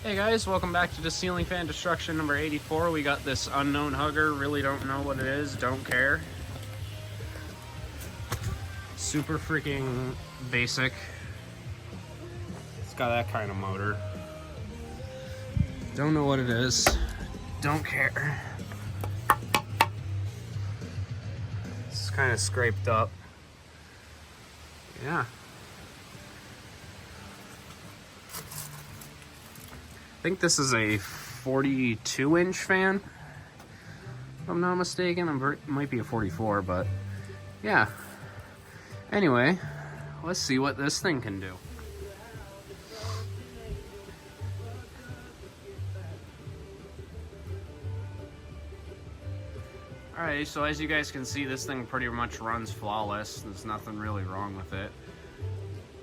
Hey guys, welcome back to the Ceiling Fan Destruction number 84. We got this unknown hugger, really don't know what it is, don't care. Super freaking basic. It's got that kind of motor. Don't know what it is, don't care. It's kind of scraped up. Yeah. I think this is a 42-inch fan, if I'm not mistaken. It might be a 44, but yeah. Anyway, let's see what this thing can do. Alright, so as you guys can see, this thing pretty much runs flawless. There's nothing really wrong with it.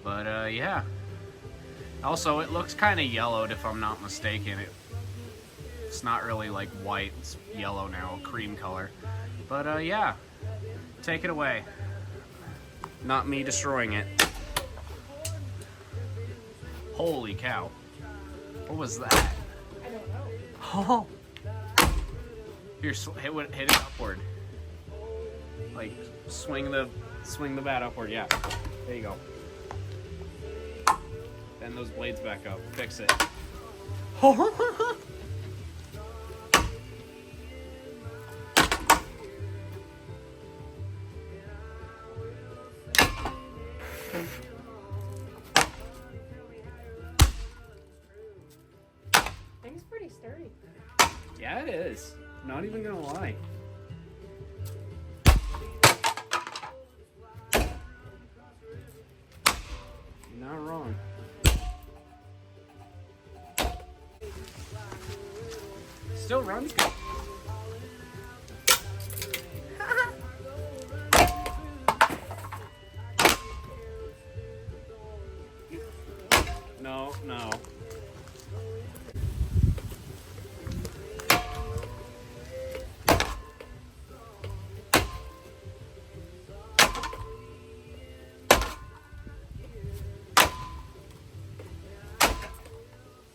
But yeah. Also, it looks kind of yellowed, if I'm not mistaken. It's not really like white, it's yellow now, cream color. But yeah, take it away. Not me destroying it. Holy cow. What was that? I don't know. Oh! Here, hit it upward. Like, swing the bat upward, yeah. There you go. Bend those blades back up. Fix it. Thing's pretty sturdy. Yeah, it is. Not even gonna lie. You're not wrong. Still runs good. No.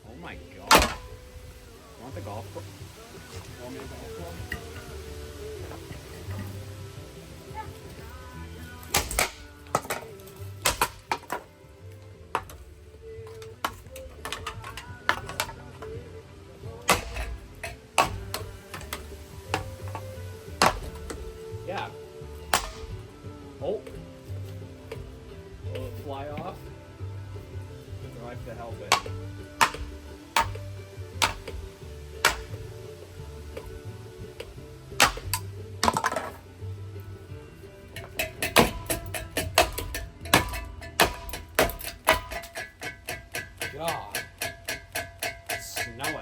Oh my god. Want the golf club? Want me a golf club? Yeah. Oh. Will it fly off? Do I have to help it? God. It's snowing.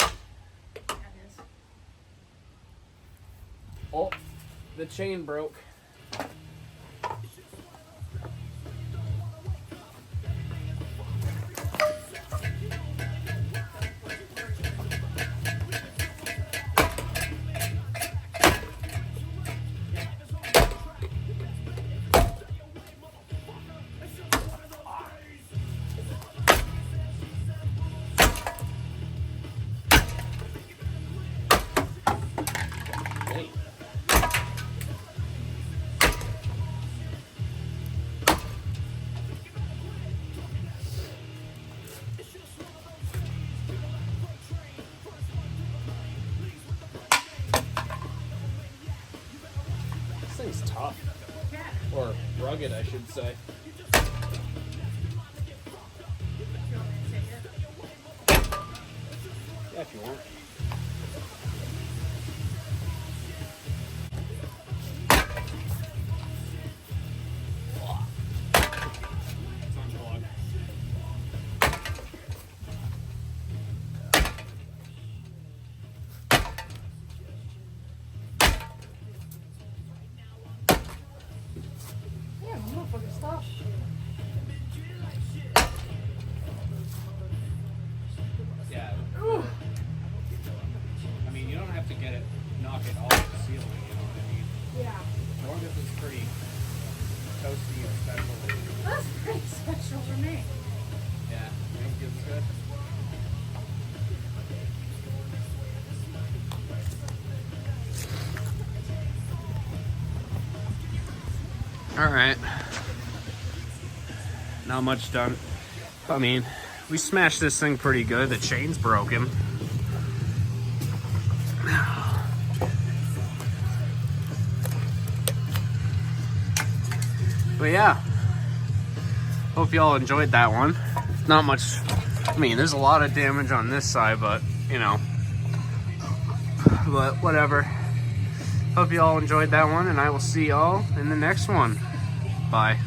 Oh, the chain broke. This thing's tough. Or rugged, I should say. Yeah, if you want. It's unplugged. Yeah, motherfucker, stop. Yeah. Ooh. I mean, you don't have to knock it off the ceiling, you know what I mean? Yeah. As long as it's pretty toasty and special. That's pretty special for me. Yeah, I think it's good. Alright. Not much done. I mean, we smashed this thing pretty good. The chain's broken. But yeah. Hope y'all enjoyed that one. Not much. I mean, there's a lot of damage on this side, but, you know. But whatever. Hope y'all enjoyed that one, and I will see y'all in the next one. Bye.